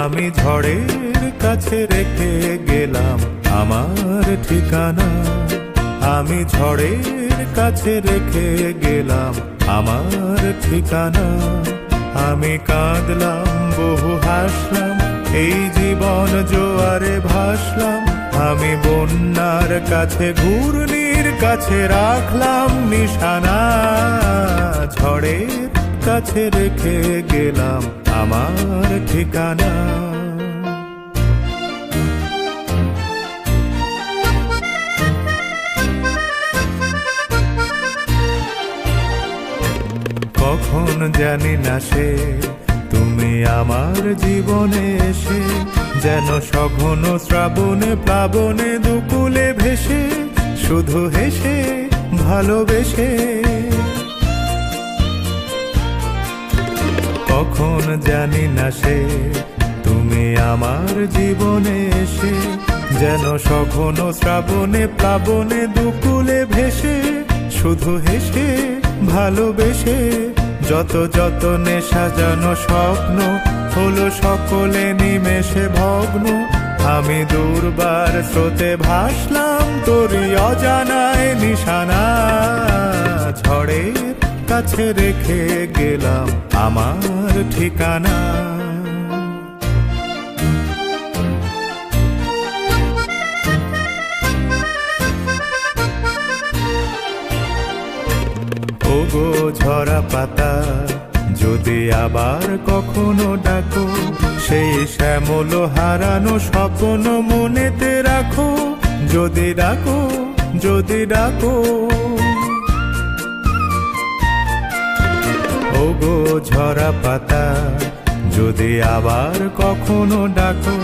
আমি ঝড়ের কাছে রেখে গেলাম আমার ঠিকানা। আমি ঝড়ের কাছে রেখে গেলাম আমার ঠিকানা। আমি কাঁদলাম বহু হাসলাম, এই জীবন জোয়ারে ভাসলাম। আমি বন্যার কাছে ঘূর্ণির কাছে রাখলাম নিশানা। ঝড়ের কাছে রেখে গেলাম আমার ঠিকানা। কখন জানি না সে তুমি আমার জীবনে এসে, যেন সঘন শ্রাবণে প্লাবনে দুকুলে ভেসে, শুধু হেসে ভালোবেসে। কখন জানি না সে তুমি আমার জীবনে এসে, যেন সঘন শ্রাবণে প্লাবনে দুকুলে ভেসে, শুধু হেসে ভালোবেসে। যত যতনে সাজানো স্বপ্ন হলো সকলে নিমেষে ভগ্ন। আমি দুর্বার স্রোতে ভাসলাম তোরই অজানায় নিশানা। ঝড়ের কাছে রেখে গেলাম আমার ঠিকানা। ওগো ঝরা পাতা, যদি আবার কখনো ডাকো, সেই শ্যামল হারানো স্বপ্ন মনেতে রাখো। যদি ডাকো, যদি ডাকো। ওগো ঝরা পাতা, যদি আবার কখনো ডাকো,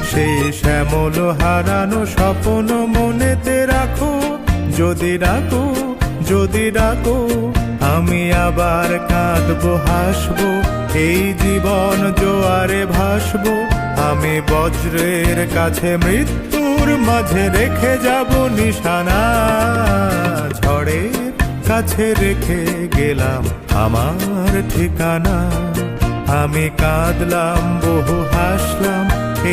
সেই শ্যামল হারানো স্বপ্ন মনেতে রাখো। যদি ডাকো, যদি ডাকো। আমি আবার কাঁদবো হাসবো, এই জীবন জোয়ারে ভাসবো। আমি বজ্রের কাছে মৃত্যুর মাঝে রেখে যাব নিশানা। ঝড়ের কাছে রেখে গেলাম আমার ঠিকানা। আমি কাঁদলাম বহু হাসলাম,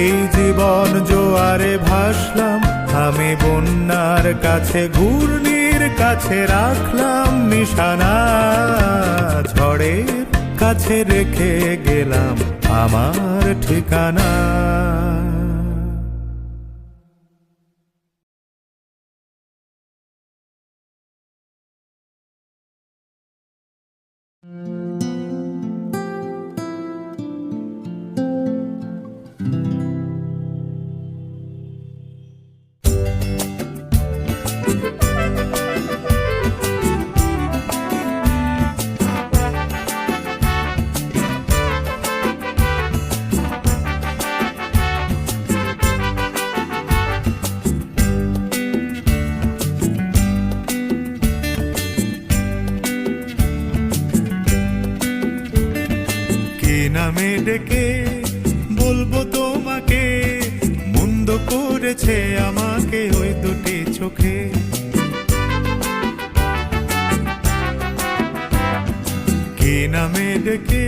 এই জীবন জোয়ারে ভাসলাম। আমি বন্যার কাছে ঘূর্ণির কাছে রাখলাম নিশানা। ঝড়ের কাছে রেখে গেলাম আমার ঠিকানা। নামে ডেকে বলবো তোমাকে, মন্দ করেছে আমাকে ওই দুটি চোখে। কি নামে ডেকে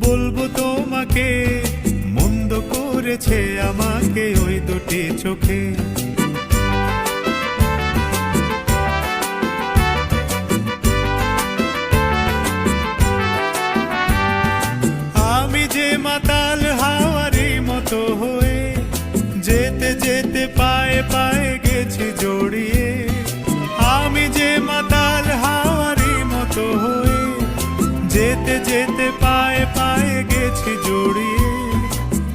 বলবো তোমাকে, মন্দ করেছে আমাকে ওই দুটি চোখে। মাতাল হাওয়ারি মতো হয়ে যেতে যেতে পায়ে পায়ে গেছি জড়িয়ে। আমি যে মাতাল হাওয়ারি মতো হয়ে যেতে যেতে পায়ে পায়ে গেছি জড়িয়ে।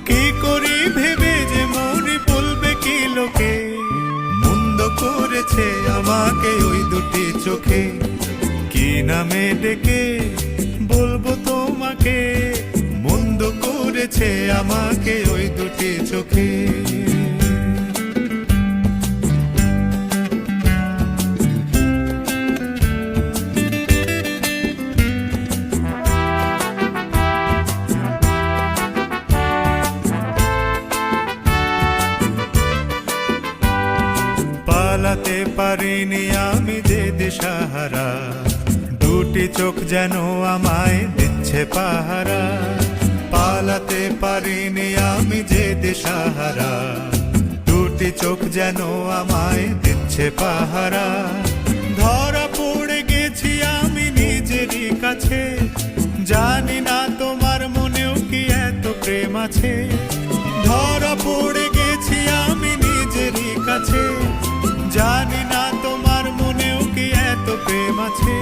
কি করি ভেবে যে মনে বলবে কি লোকে, মন্দ করেছে আমাকে ওই দুটি চোখে। কি নামে ডেকে বলবো তোমাকে, মন্দ করেছে আমাকে ওই দুটি চোখে। পালাতে পারিনি আমি যে দিশাহারা, দুটি চোখ যেন আমায় দিচ্ছে পাহারা। পালাতে পারিনি আমি যে দিশাহারা, দুটি চোখ যেন আমায় দিচ্ছে পাহারা। ধরা পড়ে গেছি আমি নিজেরই কাছে, জানি না তোমার মনেও কি এত প্রেম আছে। ধরা পড়ে গেছি আমি নিজেরই কাছে, জানি না তোমার মনেও কি এত প্রেম আছে।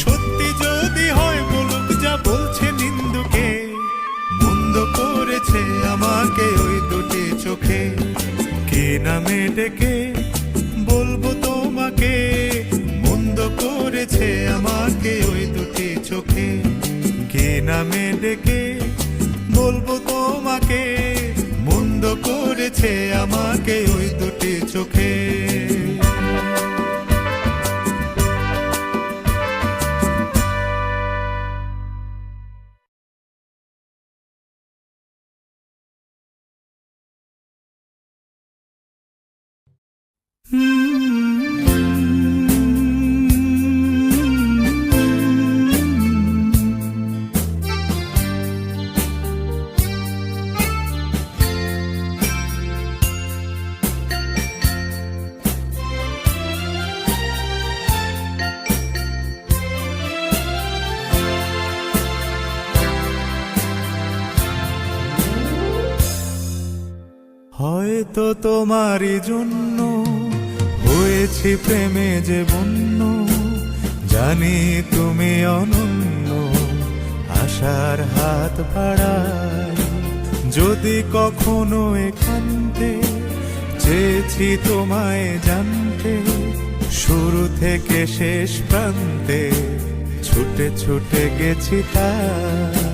সত্যি যদি হয় বলুক যা বলছে নিন্দুকে, মন্দ করেছে আমাকে ওই দুটি চোখে। কি নামে ডেকে বলবো তোমাকে, মন্দ করেছে আমাকে ওই দুটি চোখে। কি নামে ডেকে বলবো তোমাকে, মন্দ করেছে আমাকে ওই দুটি চোখে। হয়তো তোমারই জন্য হয়েছি প্রেমে যে বন্য, জানি তুমি অনন্য আশার হাত বাড়াই। যদি কখনো একান্তে চেয়েছি তোমায় জানতে, শুরু থেকে শেষ প্রান্তে ছুটে ছুটে গেছি তাই।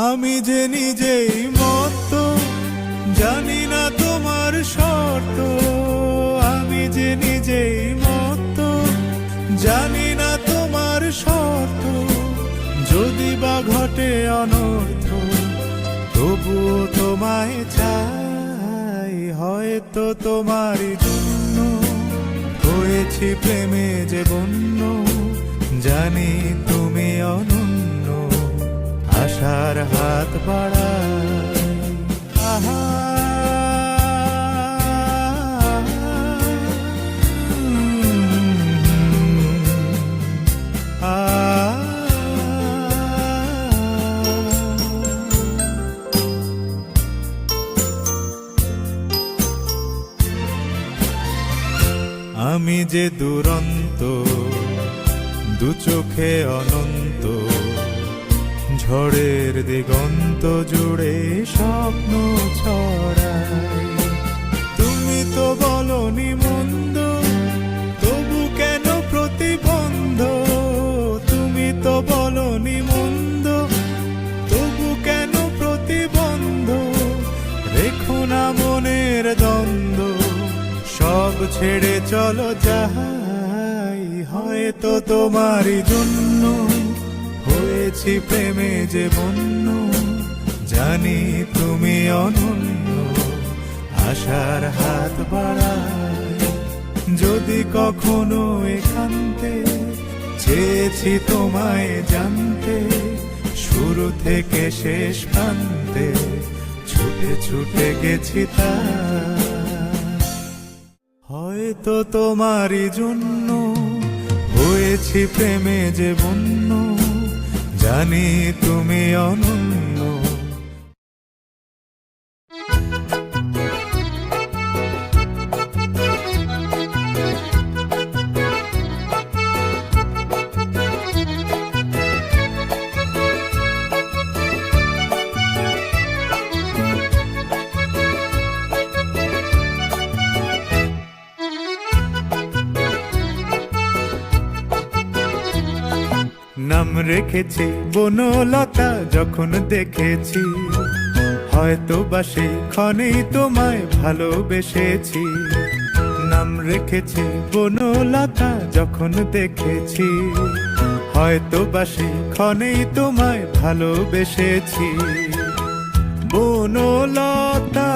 আমি যে নিজেই মত্ত, জানি না তোমার শর্ত। আমি যে নিজেই মত্ত, জানি না তোমার শর্ত। যদি বা ঘটে অনর্থ, তবুও তোমায় চাই। হয়তো তোমারই জন্য হয়েছি প্রেমে যে বন্য, জানি তুমি অনন্য আশার হাত বাড়াই। আহা আমি যে দুরন্ত, দু চোখে অনন্ত, ঝড়ের দিগন্ত জুড়ে স্বপ্ন ছড়াই। তুমি তো বলনি মন্দ, তবু কেন প্রতিবন্ধ। তুমি তো বলনি মন্দ, তবু কেন প্রতিবন্ধ। রেখো না মনের দ্বন্দ্ব, সব ছেড়ে চলো যাই। হয়তো তোমারই জন্য হয়েছি প্রেমে যে বন্য, জানি তুমি অনন্য আশার হাত বাড়াই। যদি কখনো একান্তে চেয়েছি তোমায় জানতে, শুরু থেকে শেষ প্রান্তে ছুটে ছুটে গেছি তাই। হয়তো তোমারই জন্য হয়েছি প্রেমে যে বন্য, জানি তুমি অনন্য। নাম রেখেছি বনলতা যখন দেখেছি, হয়তো বা সেই ক্ষণেই তোমায় ভালোবেসেছি। নাম রেখেছি বনলতা যখন দেখেছি, হয়তো বা সেই ক্ষণেই তোমায় ভালোবেসেছি। বনলতা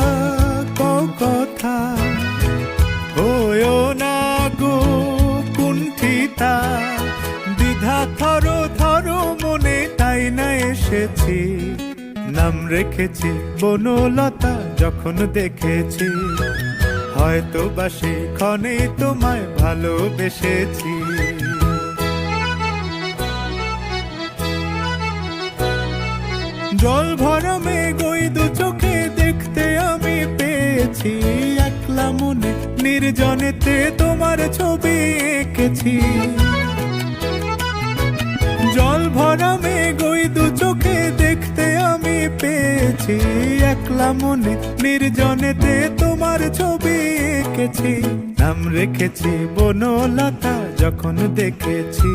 কও কথা, হয়ো না গো কুণ্ঠিতা, দ্বিধা থর থর মনে তাই না এসেছি। নাম রেখেছি বনলতা যখন দেখেছি, হয়তো বা সেই ক্ষণেই তোমায় ভালোবেসেছি। জল ভরা মেঘ ওই দু চোখে দেখতে আমি পেয়েছি, একলা মনে নির্জনেতে তোমার ছবি এঁকেছি। জল ভরা মেঘ ওই দু চোখে দেখতে আমি পেয়েছি, একলা মনে নির্জনেতে তোমার ছবি এঁকেছি। নাম রেখেছি বনলতা যখন দেখেছি,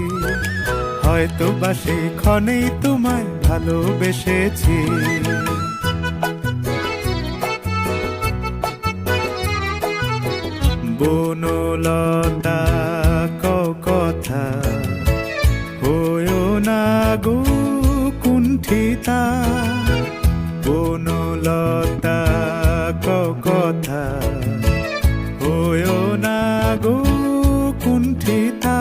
হয়তো বা সেই ক্ষণেই তোমায় ভালোবেসেছি। বনলতা কও কথা, হয়ো না গো কুণ্ঠিতা। বনলতা কও কথা, হয়ো না গো কুণ্ঠিতা।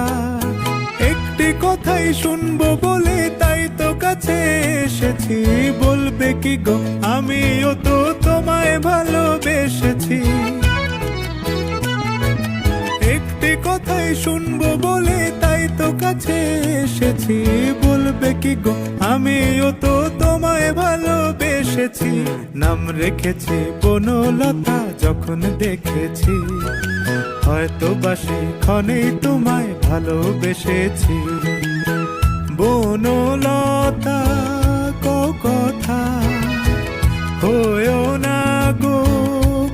একটি কথাই শুনবো বলে তাই তো কাছে এসেছি, বলবে কি গো আমিও তো তোমায় ভালোবেসেছি। একটি কথাই শুনবো বলে তাই তো কাছে এসেছি, বলবে কি গো আমিও তো তোমায় ভালোবেসেছি। নাম রেখেছি বনলতা যখন দেখেছি, হয়তো বা সেই ক্ষণেই তোমায় ভালোবেসেছি। বনলতা কও কথা, হয়ো না গো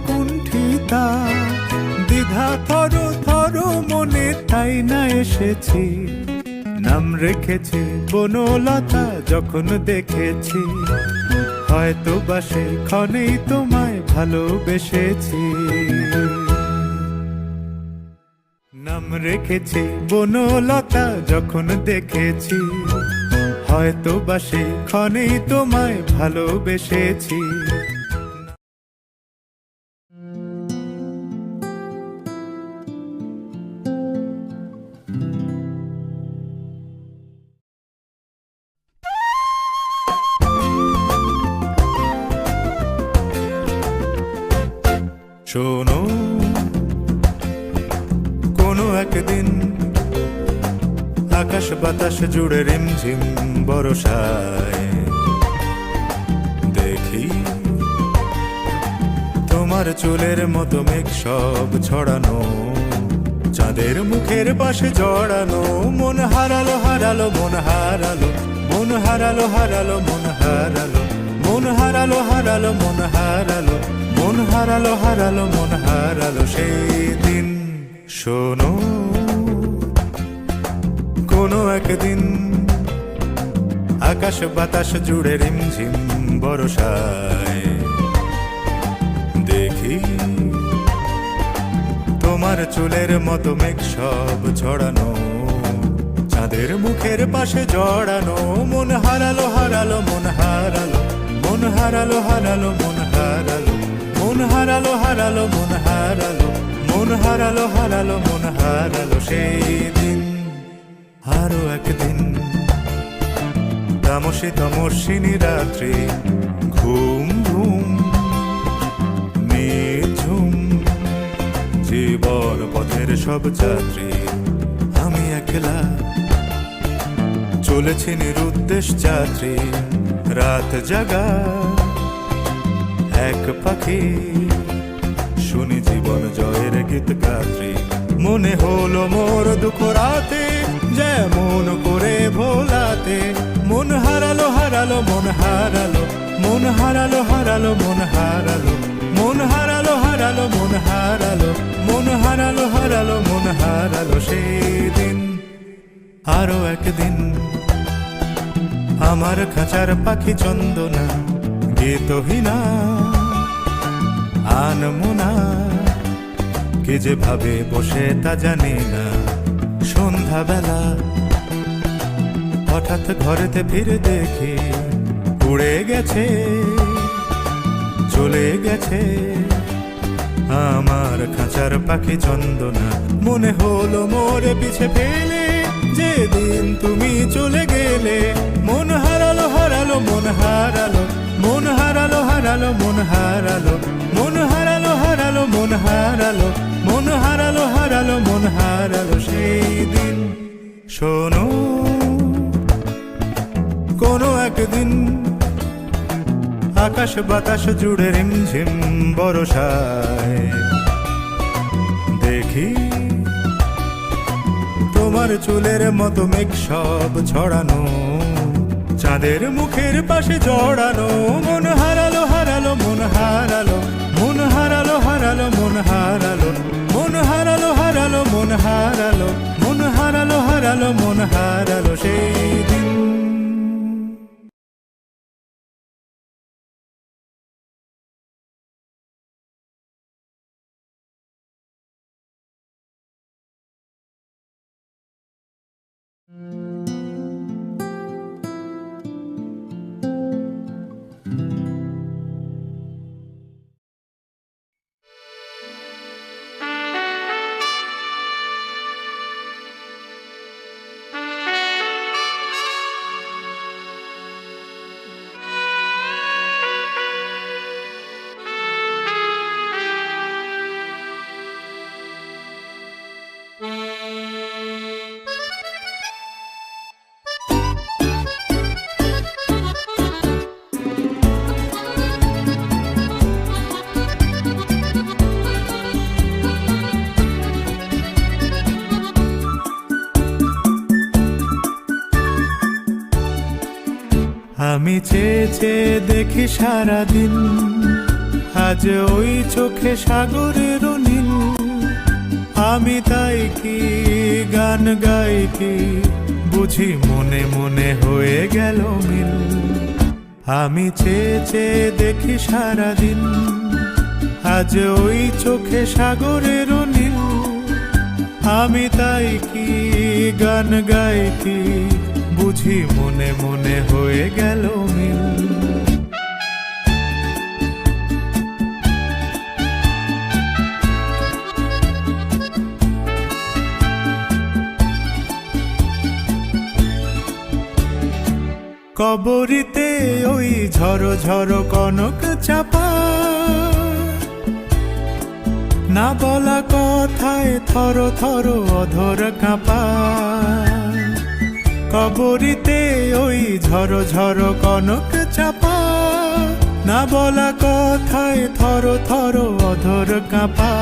কুণ্ঠিতা, দ্বিধা থর থর মনে তাই না এসেছি। নাম রেখেছি বনলতা যখন দেখেছি, হয়তো বা সেই ক্ষণেই তোমায় ভালোবেসেছি। নাম রেখেছি বনলতা যখন দেখেছি, হয়তো বা সেই ক্ষণেই তোমায় ভালোবেসেছি। শোনো কোনো একদিন আকাশ বাতাস জুড়ে রিমঝিম বরষায় দেখি তোমার চুলের মতো মেঘ সব ছড়ানো, চাঁদের মুখের পাশে জড়ানো। মন হারালো হারালো মন হারালো, মন হারালো হারালো মন হারালো, মন হারালো হারালো মন হারালো, মন হারালো হারালো মন হারালো সেই দিন। শোনো কোনো একদিন আকাশ বাতাস জুড়ে রিমঝিম বরষায় দেখি তোমার চুলের মতো মেঘ সব ছড়ানো, চাঁদের মুখের পাশে জড়ানো। মন হারালো হারালো মন হারালো, মন হারালো হারালো মন হারালো, মন হারালো হারালো মন হারালো, মন হারালো হারালো মন হারালো সেই দিন। আরো একদিন তামসী তমস্বিনী রাত্রি, ঘুম ঘুম নিঝুম জীবন পথের সব যাত্রী। আমি একলা চলেছি নিরুদ্দেশ যাত্রী, রাত জাগা এক পাখি, শুনি জীবন জয়ের গীত গাত্রী। মনে হলো মোর দুঃখ রাতে যেমন করে ভোলাতে, মন হারালো হারালো মন হারালো, মন হারালো হারালো মন হারালো, মন হারালো হারালো মন হারালো, মন হারালো হারালো মন হারালো সেই দিন। আরো একদিন আমার খাঁচার পাখি চন্দনা গীতহীনা আনমনা কে যে ভাবে বসে তা জানি না। সন্ধ্যাবেলা হঠাৎ ঘরেতে ফিরে দেখি উড়ে গেছে, চলে গেছে আমার খাঁচার পাখি চন্দনা। মনে হলো মোরে পিছে ফেলে যেদিন তুমি চলে গেলে। মন হারালো হারালো মন হারালো, মন হারালো হারালো মন হারালো, মন হারালো হারালো মন হারালো, মন হারালো হারালো মন হারালো সেই দিন। শোনো কোনো একদিন আকাশ বাতাস জুড়ে রিমঝিম বরষায় দেখি তোমার চুলের মতো মেঘ সব ছড়ানো, চাঁদের মুখের পাশে জড়ানো। মন হারালো হারালো মন হারালো, মন হারালো হারালো মন হারালো, মন হারালো হারালো মন হারালো, মন হারালো হারালো মন হারালো সেই দিন। আমি চেয়ে চেয়ে দেখি সারাদিন, আজ ওই চোখে সাগরের নীল। আমি তাই কি গান গাই কি বুঝি মনে মনে হয়ে গেল মিল। আমি চেয়ে চেয়ে দেখি সারাদিন, আজ ওই চোখে সাগরের নীল। আমি তাই কি গান গাই কি বুঝি মনে মনে হয়ে গেল মিল। কবরীতে ওই ঝড়ো ঝড়ো কনক চাপা, না বলা কথায় থর থর অধর কাঁপা। কবরীতে ওই ঝড়ো ঝড়ো কনক চাপা, না বলা কথায় থর থর অধর কাঁপা।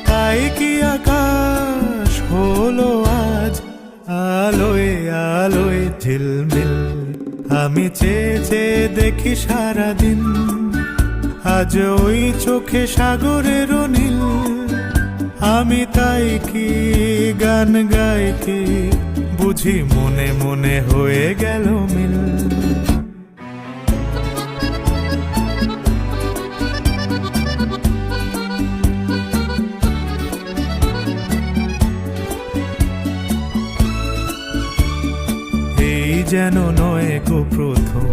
তাই কি আকাশ হলো আজ আলোয় আলোয় ঝিলমিল। আমি চেয়ে চেয়ে দেখি সারাদিন, আজ ওই চোখে সাগরের নীল। আমি তাই কি গান গাই কি বুঝি মনে মনে হয়ে গেল মিল। এই যেন নয় গো প্রথম,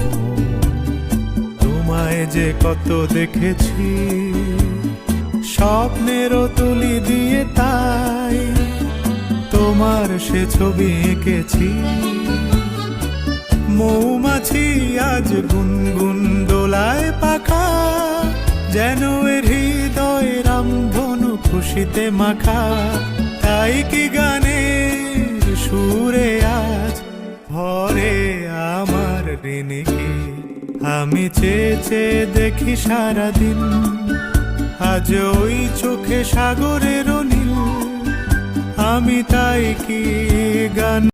তোমায় যে কত দেখেছি স্বপ্নেরও তুলি দিয়ে। তাই তোমার সে ছবি এঁকেছি। মৌমাছি আজ গুনগুন দোলায় পাখা, যেন এর হৃদয় রামধনু খুশিতে মাখা। তাই কি গানের সুরে আজ ভরে আমার ঋণীকে। আমি চেয়ে চেয়ে দেখি সারাদিন, আজ ওই চোখে সাগরের নীল। আমি তাই কি গান